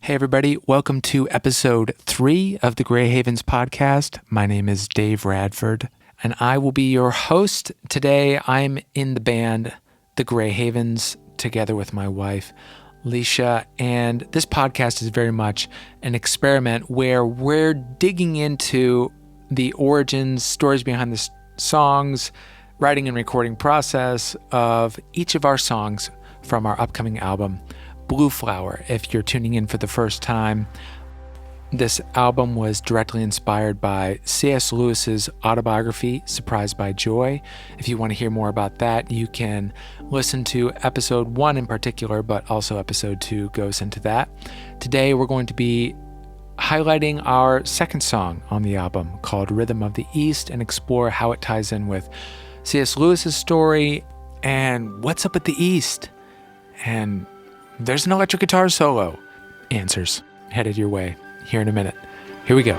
Hey everybody, welcome to episode 3 of the Gray Havens podcast. My name is Dave Radford, and I will be your host. Today I'm in the band The Gray Havens together with my wife, Alicia, and this podcast is very much an experiment where we're digging into the origins, stories behind the songs, writing and recording process of each of our songs from our upcoming album, Blue Flower. If you're tuning in for the first time, this album was directly inspired by C.S. Lewis's autobiography, Surprised by Joy. If you want to hear more about that, you can listen to episode 1 in particular, but also episode 2 goes into that. Today, we're going to be highlighting our second song on the album called Rhythm of the East and explore how it ties in with C.S. Lewis's story and what's up at the East. And there's an electric guitar solo. Answers headed your way here in a minute. Here we go.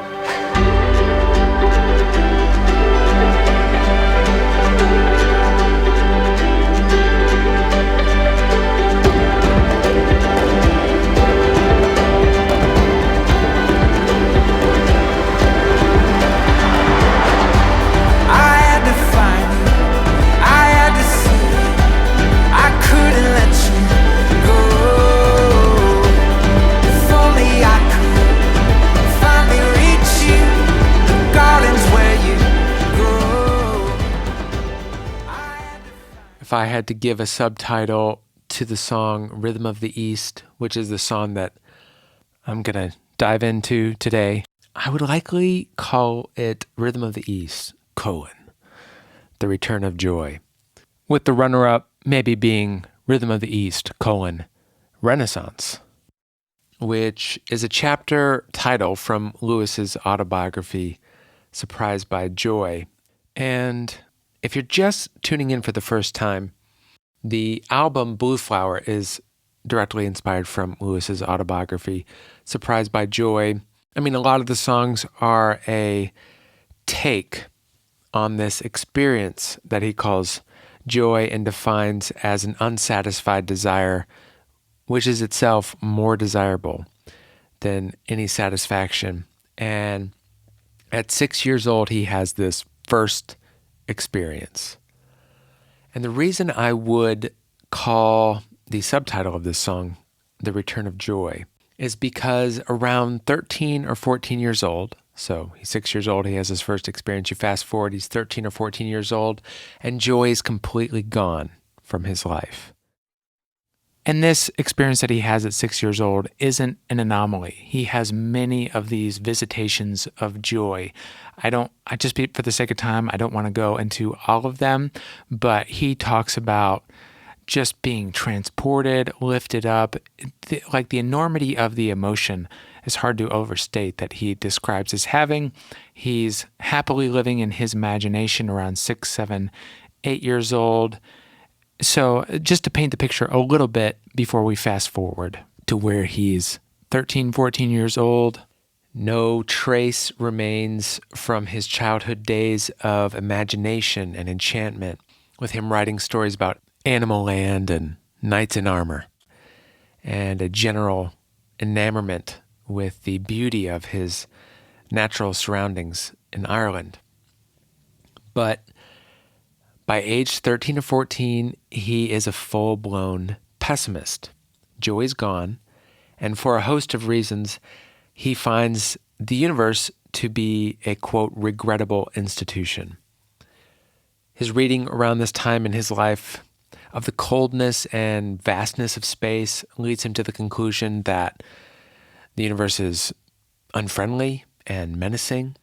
If I had to give a subtitle to the song Rhythm of the East, which is the song that I'm going to dive into today, I would likely call it Rhythm of the East, The Return of Joy, with the runner-up maybe being Rhythm of the East, Renaissance, which is a chapter title from Lewis's autobiography, Surprised by Joy. And if you're just tuning in for the first time, the album Blue Flower is directly inspired from Lewis's autobiography, Surprised by Joy. I mean, a lot of the songs are a take on this experience that he calls joy and defines as an unsatisfied desire, which is itself more desirable than any satisfaction. And at 6 years old, he has this first experience. And the reason I would call the subtitle of this song The Return of Joy is because around 13 or 14 years old, so he's 6 years old, he has his first experience, you fast forward, he's 13 or 14 years old, and joy is completely gone from his life. And this experience that he has at 6 years old isn't an anomaly. He has many of these visitations of joy. For the sake of time, I don't want to go into all of them, but he talks about just being transported, lifted up, like the enormity of the emotion is hard to overstate that he describes as having. He's happily living in his imagination around 6, 7, 8 years old. So just to paint the picture a little bit before we fast forward to where he's 13, 14 years old, no trace remains from his childhood days of imagination and enchantment, with him writing stories about Animal Land and knights in armor, and a general enamorment with the beauty of his natural surroundings in Ireland. But by age 13 or 14, he is a full-blown pessimist. Joy is gone, and for a host of reasons, he finds the universe to be a, quote, regrettable institution. His reading around this time in his life of the coldness and vastness of space leads him to the conclusion that the universe is unfriendly and menacing.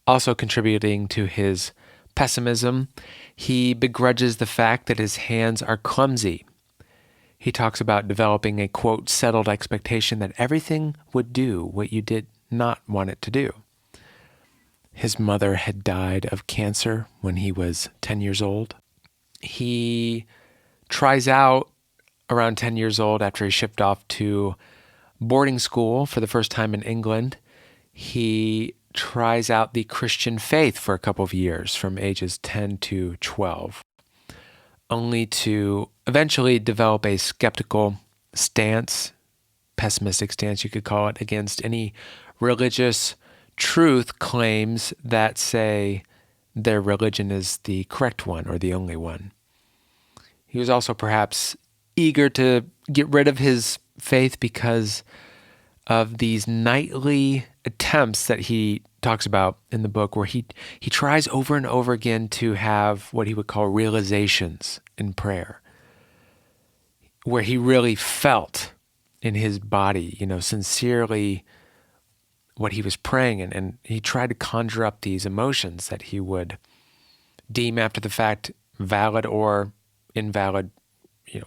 Also contributing to his pessimism, he begrudges the fact that his hands are clumsy. He talks about developing a, quote, settled expectation that everything would do what you did not want it to do. His mother had died of cancer when he was 10 years old. He tries out around 10 years old after he shipped off to boarding school for the first time in England. He tries out the Christian faith for a couple of years from ages 10 to 12, only to eventually develop a skeptical stance pessimistic stance, you could call it, against any religious truth claims that say their religion is the correct one or the only one. He was also perhaps eager to get rid of his faith because of these nightly attempts that he talks about in the book, where he tries over and over again to have what he would call realizations in prayer, where he really felt in his body, sincerely what he was praying, and he tried to conjure up these emotions that he would deem after the fact valid or invalid,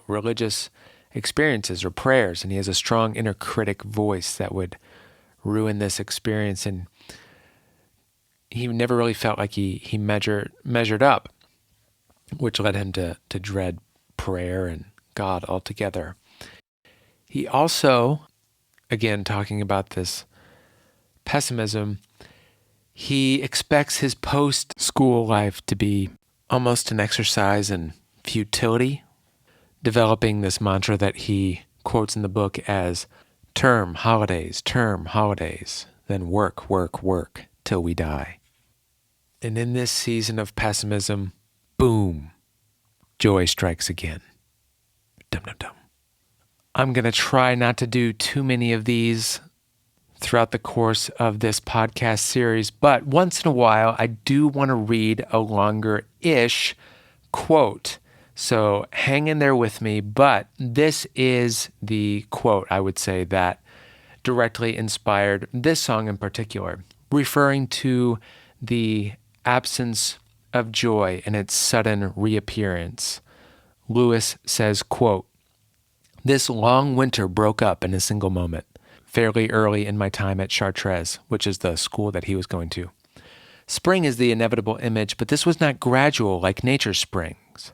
religious experiences or prayers. And he has a strong inner critic voice that would ruin this experience, and he never really felt like he measured up, which led him to dread prayer and God altogether. He also, again, talking about this pessimism, he expects his post-school life to be almost an exercise in futility, developing this mantra that he quotes in the book as term holidays, then work, work, work till we die. And in this season of pessimism, boom, joy strikes again. Dum dum dum. I'm going to try not to do too many of these throughout the course of this podcast series, but once in a while, I do want to read a longer-ish quote. So hang in there with me, but this is the quote, I would say, that directly inspired this song in particular, referring to the absence of joy and its sudden reappearance. Lewis says, quote, "This long winter broke up in a single moment, fairly early in my time at Chartres, which is the school that he was going to. Spring is the inevitable image, but this was not gradual like nature's springs.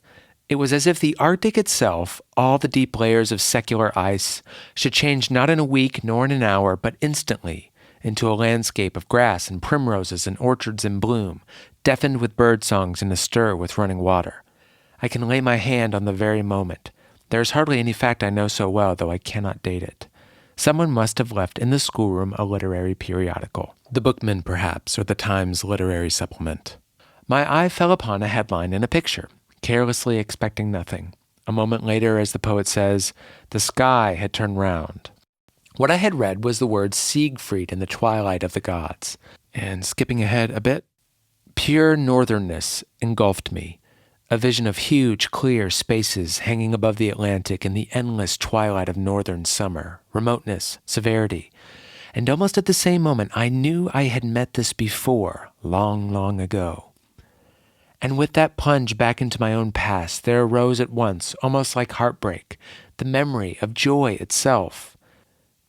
It was as if the Arctic itself, all the deep layers of secular ice, should change not in a week nor in an hour, but instantly, into a landscape of grass and primroses and orchards in bloom, deafened with bird songs and astir with running water. I can lay my hand on the very moment. There is hardly any fact I know so well, though I cannot date it. Someone must have left in the schoolroom a literary periodical, the Bookman perhaps, or the Times Literary Supplement. My eye fell upon a headline and a picture, carelessly expecting nothing. A moment later, as the poet says, the sky had turned round. What I had read was the word Siegfried in the twilight of the gods. And skipping ahead a bit, pure northernness engulfed me, a vision of huge, clear spaces hanging above the Atlantic in the endless twilight of northern summer, remoteness, severity. And almost at the same moment, I knew I had met this before, long, long ago. And with that plunge back into my own past, there arose at once, almost like heartbreak, the memory of joy itself,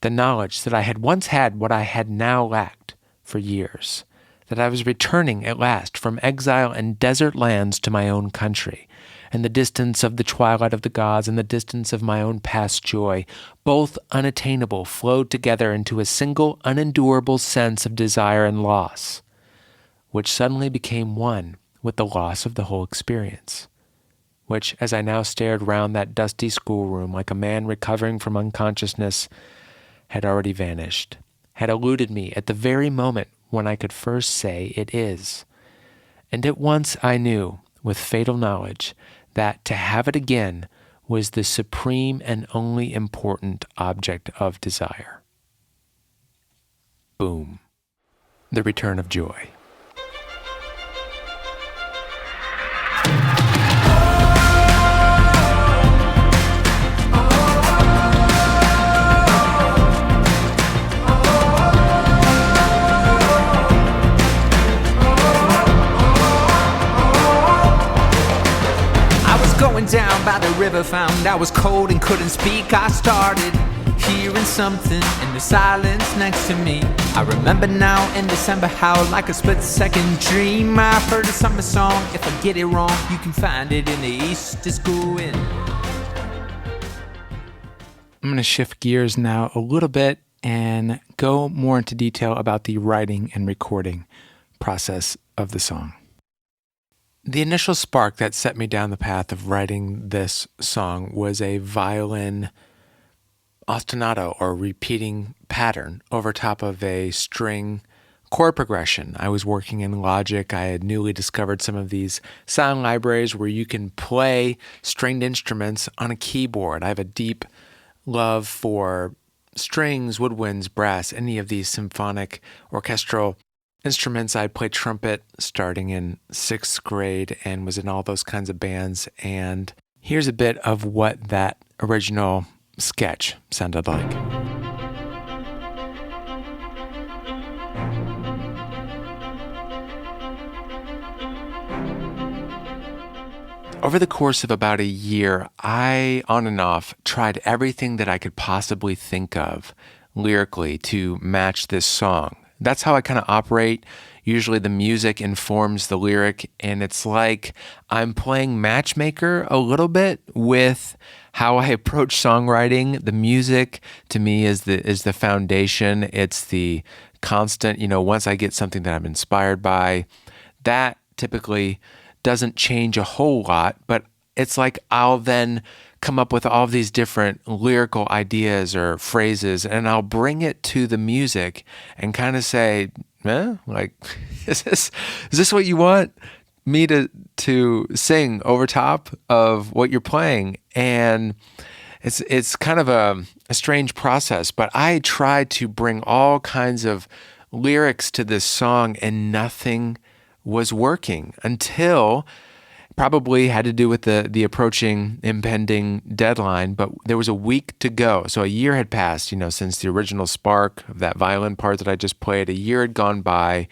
the knowledge that I had once had what I had now lacked for years, that I was returning at last from exile and desert lands to my own country, and the distance of the twilight of the gods and the distance of my own past joy, both unattainable, flowed together into a single unendurable sense of desire and loss, which suddenly became one with the loss of the whole experience, which, as I now stared round that dusty schoolroom like a man recovering from unconsciousness, had already vanished, had eluded me at the very moment when I could first say it is. And at once I knew, with fatal knowledge, that to have it again was the supreme and only important object of desire. Boom. The return of joy. Going down by the river, found I was cold and couldn't speak. I started hearing something in the silence next to me. I remember now in December how, like a split-second dream, I heard a summer song. If I get it wrong, you can find it in the East is going. I'm going to shift gears now a little bit and go more into detail about the writing and recording process of the song. The initial spark that set me down the path of writing this song was a violin ostinato or repeating pattern over top of a string chord progression. I was working in Logic. I had newly discovered some of these sound libraries where you can play stringed instruments on a keyboard. I have a deep love for strings, woodwinds, brass, any of these symphonic orchestral instruments. I played trumpet starting in 6th grade and was in all those kinds of bands. And here's a bit of what that original sketch sounded like. Over the course of about a year, I, on and off, tried everything that I could possibly think of lyrically to match this song. That's how I kind of operate. Usually the music informs the lyric, and it's like I'm playing matchmaker a little bit with how I approach songwriting. The music, to me, is the foundation. It's the constant, once I get something that I'm inspired by, that typically doesn't change a whole lot, but it's like I'll then come up with all of these different lyrical ideas or phrases, and I'll bring it to the music and kind of say, is this what you want me to sing over top of what you're playing? And it's kind of a strange process, but I tried to bring all kinds of lyrics to this song, and nothing was working until probably had to do with the approaching impending deadline, but there was a week to go. So a year had passed, since the original spark of that violin part that I just played. A year had gone by,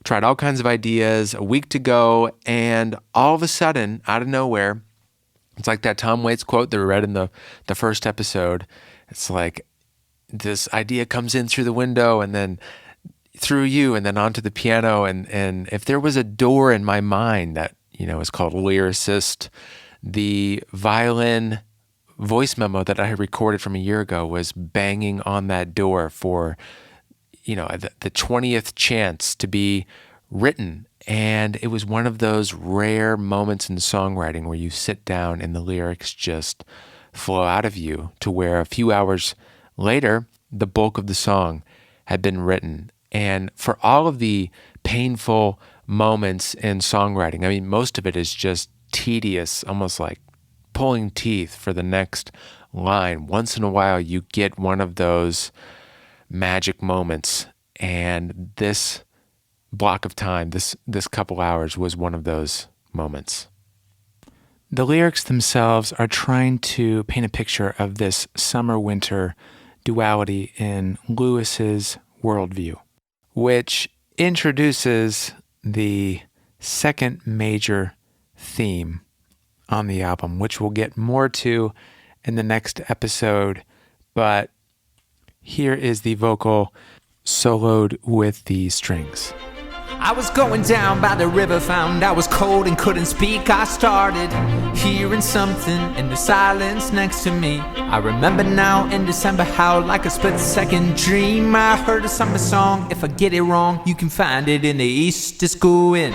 tried all kinds of ideas, a week to go, and all of a sudden, out of nowhere, it's like that Tom Waits quote that we read in the first episode. It's like this idea comes in through the window and then through you and then onto the piano. And if there was a door in my mind that, is called lyricist, the violin voice memo that I had recorded from a year ago was banging on that door for, the 20th chance to be written. And it was one of those rare moments in songwriting where you sit down and the lyrics just flow out of you, to where a few hours later, the bulk of the song had been written. And for all of the painful moments in songwriting, I mean, most of it is just tedious, almost like pulling teeth for the next line. Once in a while, you get one of those magic moments. And this block of time, this couple hours, was one of those moments. The lyrics themselves are trying to paint a picture of this summer-winter duality in Lewis's worldview, which introduces the second major theme on the album, which we'll get more to in the next episode. But here is the vocal soloed with the strings. I was going down by the river, found I was cold and couldn't speak. I started hearing something in the silence next to me. I remember now in December how, like a split-second dream, I heard a summer song. If I get it wrong, you can find it in the East. Just go in.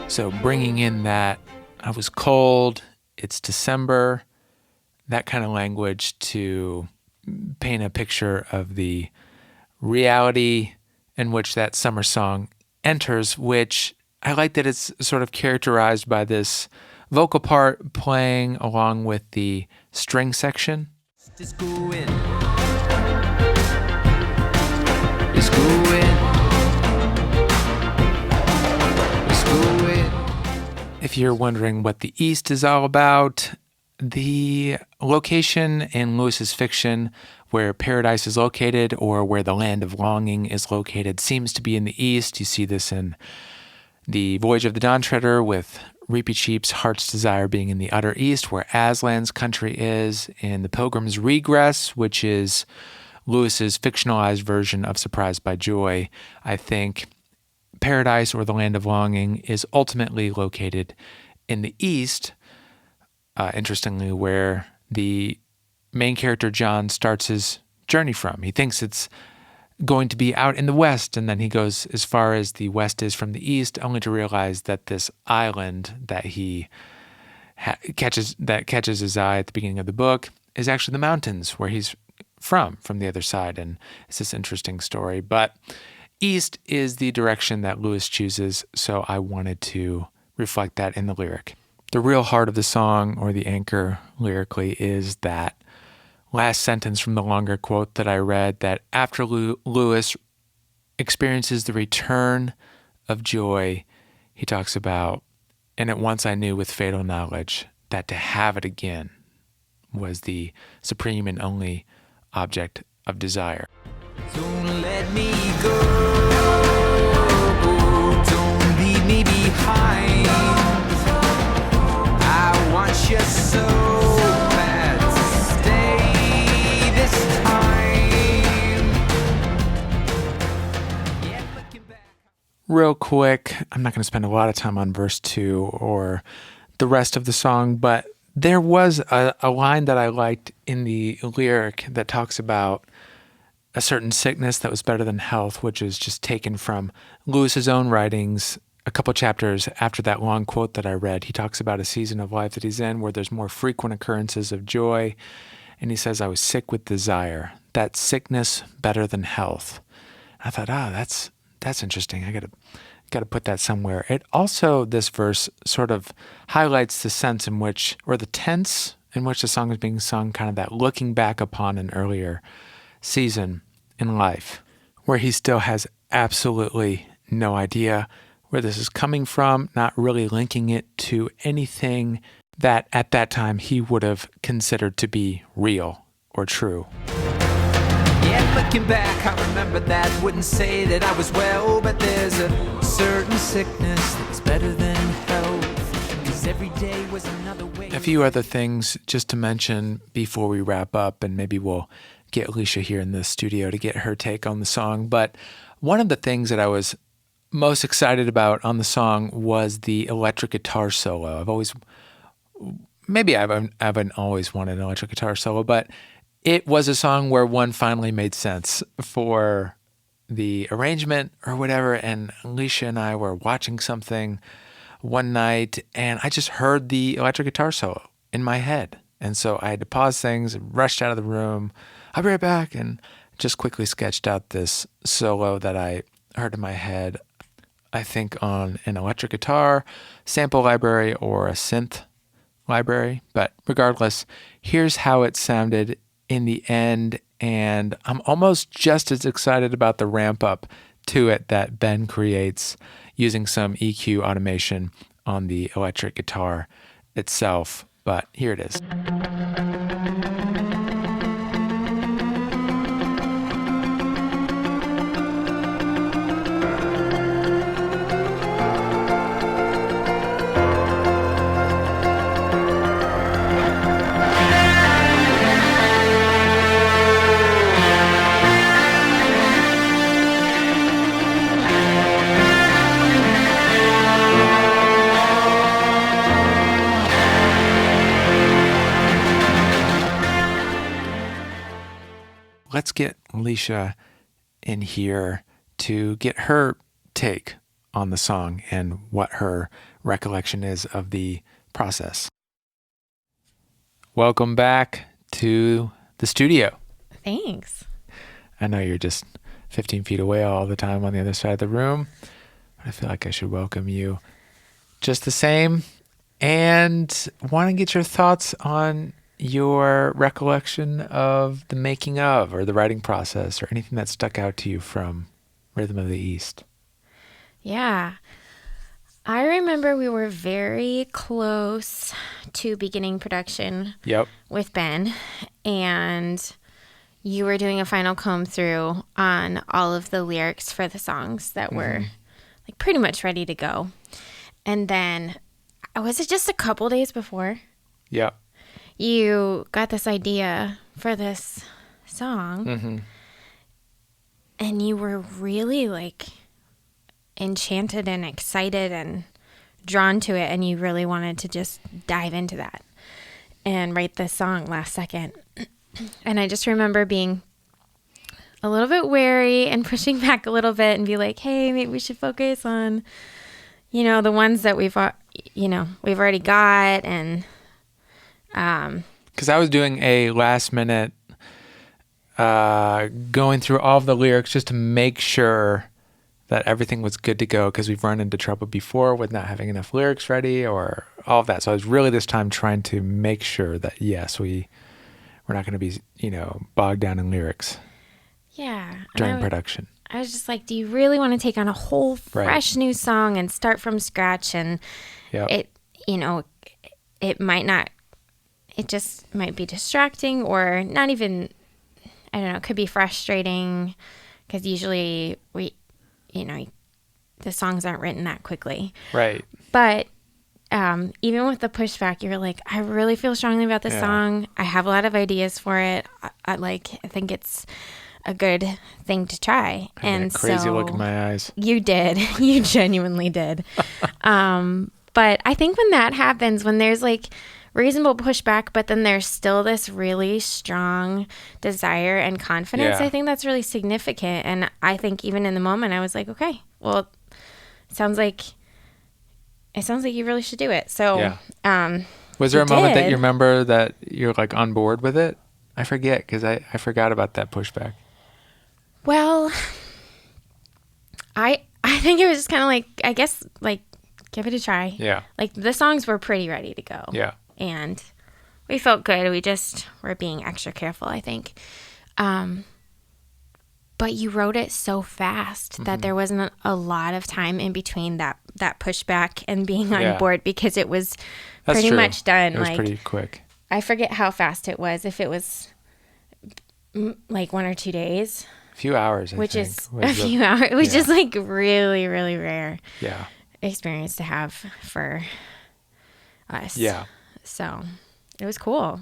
So bringing in that I was cold, it's December, that kind of language to paint a picture of the reality in which that summer song enters, which I like that it's sort of characterized by this vocal part playing along with the string section. Just go in. Just go in. Just go in. If you're wondering what the East is all about, the location in Lewis's fiction where paradise is located, or where the land of longing is located, seems to be in the East. You see this in the Voyage of the Dawn Treader, with Reapy Cheap's Heart's Desire being in the utter East, where Aslan's country is. In The Pilgrim's Regress, which is Lewis's fictionalized version of Surprised by Joy, I think paradise, or the land of longing, is ultimately located in the East, interestingly, where the main character John starts his journey from. He thinks it's going to be out in the West, and then he goes as far as the West is from the East, only to realize that this island that he catches his eye at the beginning of the book is actually the mountains where he's from the other side. And it's this interesting story. But east is the direction that Lewis chooses, so I wanted to reflect that in the lyric. The real heart of the song, or the anchor lyrically, is that last sentence from the longer quote that I read, that after Lewis experiences the return of joy, he talks about, and at once I knew with fatal knowledge that to have it again was the supreme and only object of desire. Don't let me go, don't leave me behind. I want you so bad to stay this time. Yeah, looking back. Real quick, I'm not going to spend a lot of time on verse 2 or the rest of the song, but there was a line that I liked in the lyric that talks about a certain sickness that was better than health, which is just taken from Lewis's own writings. A couple chapters after that long quote that I read, he talks about a season of life that he's in where there's more frequent occurrences of joy. And he says, I was sick with desire. That sickness better than health. I thought, that's interesting. I got to put that somewhere. It also, this verse sort of highlights the sense in which, or the tense in which the song is being sung, kind of that looking back upon an earlier season in life, where he still has absolutely no idea where this is coming from, not really linking it to anything that at that time he would have considered to be real or true. Yeah, looking back, I remember that. Wouldn't say that I was well, but there's a certain sickness that's better than health. 'Cause every day was another way. A few other things just to mention before we wrap up, and maybe we'll get Alicia here in the studio to get her take on the song. But one of the things that I was most excited about on the song was the electric guitar solo. I haven't always wanted an electric guitar solo, but it was a song where one finally made sense for the arrangement or whatever. And Alicia and I were watching something one night, and I just heard the electric guitar solo in my head. And so I had to pause things and rushed out of the room. I'll be right back, and just quickly sketched out this solo that I heard in my head, I think on an electric guitar sample library or a synth library. But regardless, here's how it sounded in the end, and I'm almost just as excited about the ramp up to it that Ben creates using some EQ automation on the electric guitar itself. But here it is. Let's get Alicia in here to get her take on the song and what her recollection is of the process. Welcome back to the studio. Thanks. I know you're just 15 feet away all the time on the other side of the room. I feel like I should welcome you just the same, and want to get your thoughts on your recollection of the making of or the writing process or anything that stuck out to you from Rhythm of the East. Yeah. I remember we were very close to beginning production with Ben, and you were doing a final comb through on all of the lyrics for the songs that were like pretty much ready to go. And then, was it just a couple days before? Yeah. You got this idea for this song, and you were really like enchanted and excited and drawn to it, and you really wanted to just dive into that and write this song last second. And I just remember being a little bit wary and pushing back a little bit and be like, hey, maybe we should focus on, the ones that we've we've already got. And because I was doing a last minute going through all of the lyrics just to make sure that everything was good to go, because we've run into trouble before with not having enough lyrics ready or all of that. So I was really this time trying to make sure that, yes, we're not going to be, bogged down in lyrics during production. I was just like, do you really want to take on a whole fresh new song and start from scratch? And it just might be distracting, or not even, I don't know, it could be frustrating, because usually the songs aren't written that quickly. Right. But even with the pushback, you're like, I really feel strongly about this song. I have a lot of ideas for it. I think it's a good thing to try. I had a crazy look in my eyes. You did. You genuinely did. But I think when that happens, when there's like reasonable pushback, but then there's still this really strong desire and confidence, I think that's really significant. And I think even in the moment, I was like, okay, well, it sounds like you really should do it. So was there a moment that you remember that you're like on board with it? I forget, because I forgot about that pushback. Well, I think it was just kind of like, I guess, like, give it a try. Yeah. Like, the songs were pretty ready to go. Yeah. And we felt good. We just were being extra careful, I think. But you wrote it so fast that there wasn't a lot of time in between that pushback and being on board, because it was pretty much done. It was pretty quick. I forget how fast it was. If it was like 1 or 2 days. A few hours, I think. Which is like really, really rare experience to have for us. Yeah. So it was cool.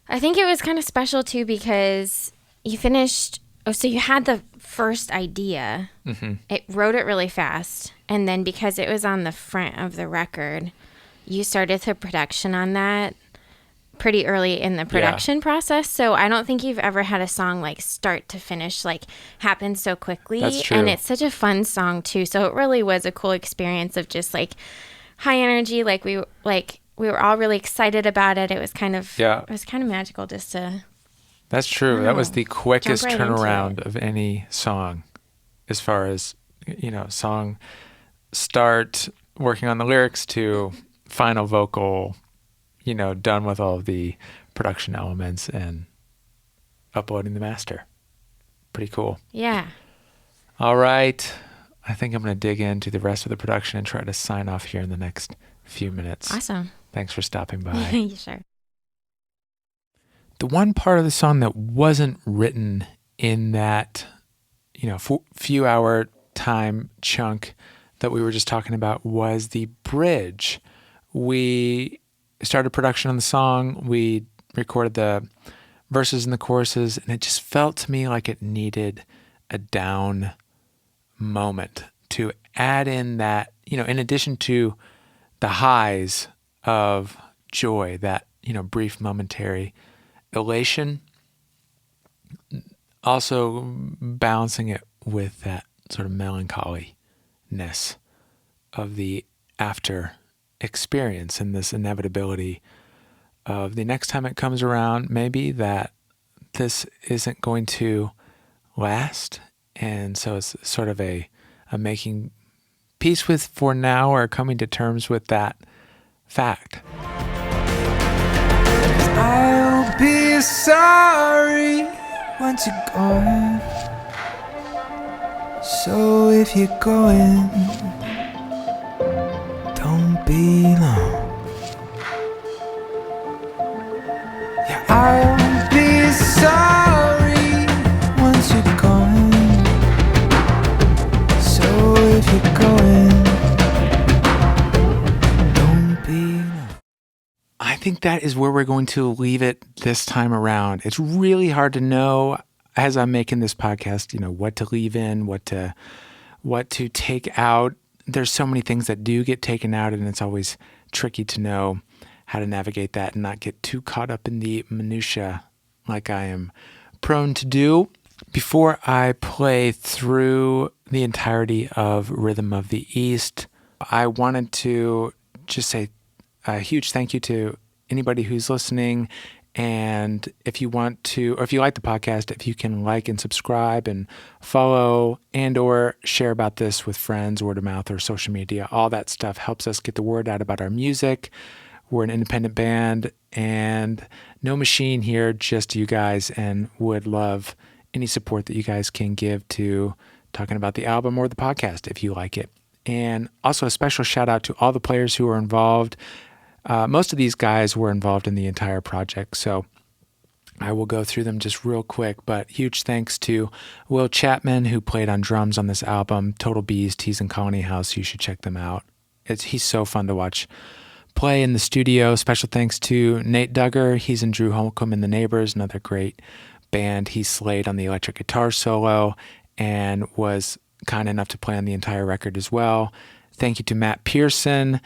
I think it was kind of special too, because you finished. So you had the first idea. It wrote it really fast. And then because it was on the front of the record, you started the production on that pretty early in the production process. So I don't think you've ever had a song like start to finish, like happen so quickly. That's true. And it's such a fun song too. So it really was a cool experience of just like high energy. Like we were all really excited about it. It was kind of magical just to. That's true. That was the quickest turnaround of any song, as far as, song start, working on the lyrics, to final vocal, done with all of the production elements and uploading the master. Pretty cool. Yeah. All right. I think I'm going to dig into the rest of the production and try to sign off here in the next few minutes. Awesome. Thanks for stopping by. Sure. The one part of the song that wasn't written in that, few hour time chunk that we were just talking about was the bridge. We started production on the song. We recorded the verses and the choruses, and it just felt to me like it needed a down moment to add in that, in addition to the highs of joy, that, brief momentary elation, also balancing it with that sort of melancholiness of the after experience, and this inevitability of the next time it comes around, maybe that this isn't going to last. And so it's sort of a making peace with for now, or coming to terms with that fact. I'll be sorry once you're gone. So if you're going, don't be long. Yeah, I'll be sorry once you're gone. So if you're going, don't be long. I think that is where we're going to leave it this time around. It's really hard to know as I'm making this podcast, what to leave in, what to take out. There's so many things that do get taken out, and it's always tricky to know how to navigate that and not get too caught up in the minutia like I am prone to do. Before I play through the entirety of Rhythm of the East, I wanted to just say a huge thank you to anybody who's listening. And if you want to, or if you like the podcast, if you can like and subscribe and follow and or share about this with friends, word of mouth, or social media, all that stuff helps us get the word out about our music. We're an independent band and no machine here, just you guys, and would love any support that you guys can give to talking about the album or the podcast if you like it. And also a special shout out to all the players who were involved. Most of these guys were involved in the entire project, so I will go through them just real quick, but huge thanks to Will Chapman, who played on drums on this album, Total Beast. He's in Colony House. You should check them out. He's so fun to watch play in the studio. Special thanks to Nate Duggar. He's in Drew Holcomb and the Neighbors, another great band. He slayed on the electric guitar solo and was kind enough to play on the entire record as well. Thank you to Matt Pearson,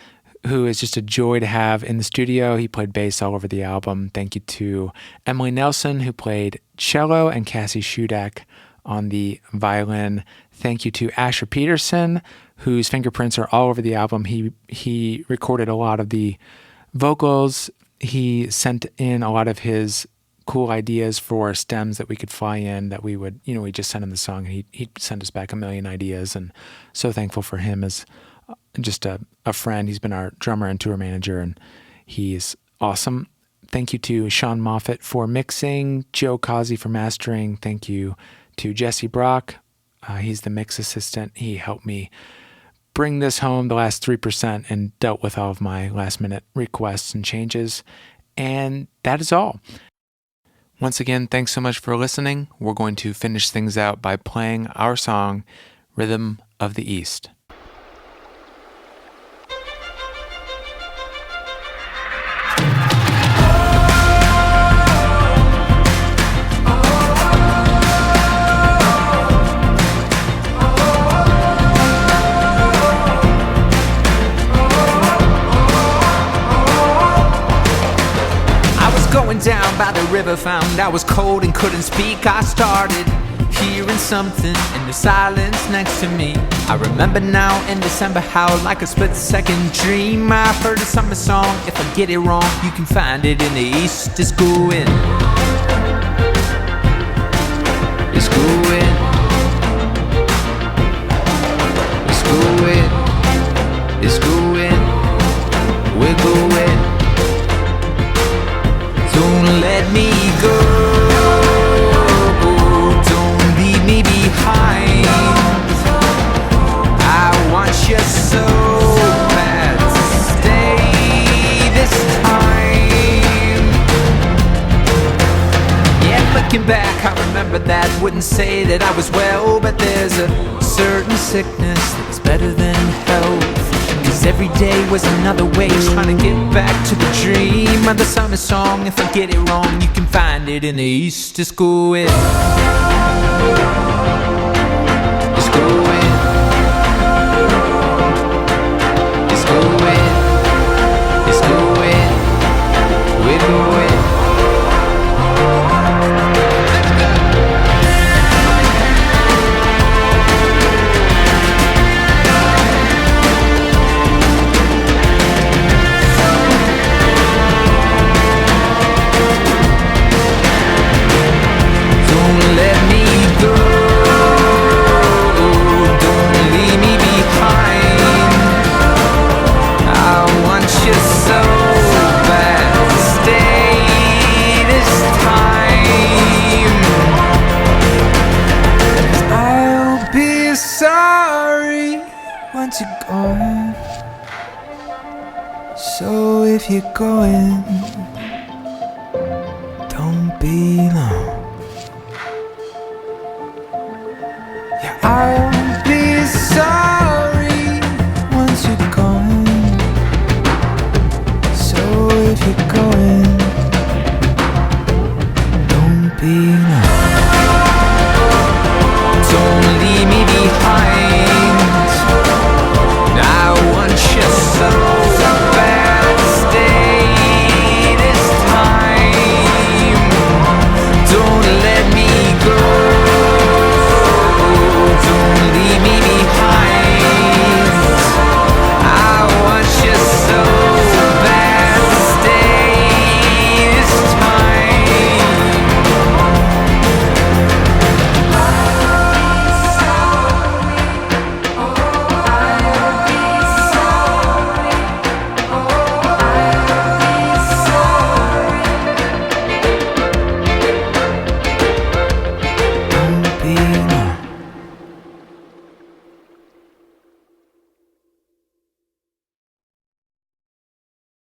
who is just a joy to have in the studio. He played bass all over the album. Thank you to Emily Nelson, who played cello, and Cassie Shudak on the violin. Thank you to Asher Peterson, whose fingerprints are all over the album. He recorded a lot of the vocals. He sent in a lot of his cool ideas for stems that we could fly in that we would, we just sent him the song and he'd send us back a million ideas, and so thankful for him as just a friend. He's been our drummer and tour manager, and he's awesome. Thank you to Sean Moffat for mixing, Joe Causey for mastering. Thank you to Jesse Brock. He's the mix assistant. He helped me bring this home the last 3% and dealt with all of my last minute requests and changes. And that is all. Once again, thanks so much for listening. We're going to finish things out by playing our song, Rhythm of the East. Going down by the river, found I was cold and couldn't speak. I started hearing something in the silence next to me. I remember now in December how, like a split-second dream, I heard a summer song. If I get it wrong, you can find it in the east. It's going, it's going, it's going, it's going, we're going. Don't let me go, don't leave me behind. I want you so bad to stay this time. Yeah, looking back, I remember that. Wouldn't say that I was well, but there's a certain sickness that's better than health. Every day was another way, trying to get back to the dream of the summer song. If I get it wrong, you can find it in the east. It's going, it's going, it's going, it's going, we're going. So if you're going, don't be long. Yeah, I'll be sorry once you're gone. So if you're going, don't be long.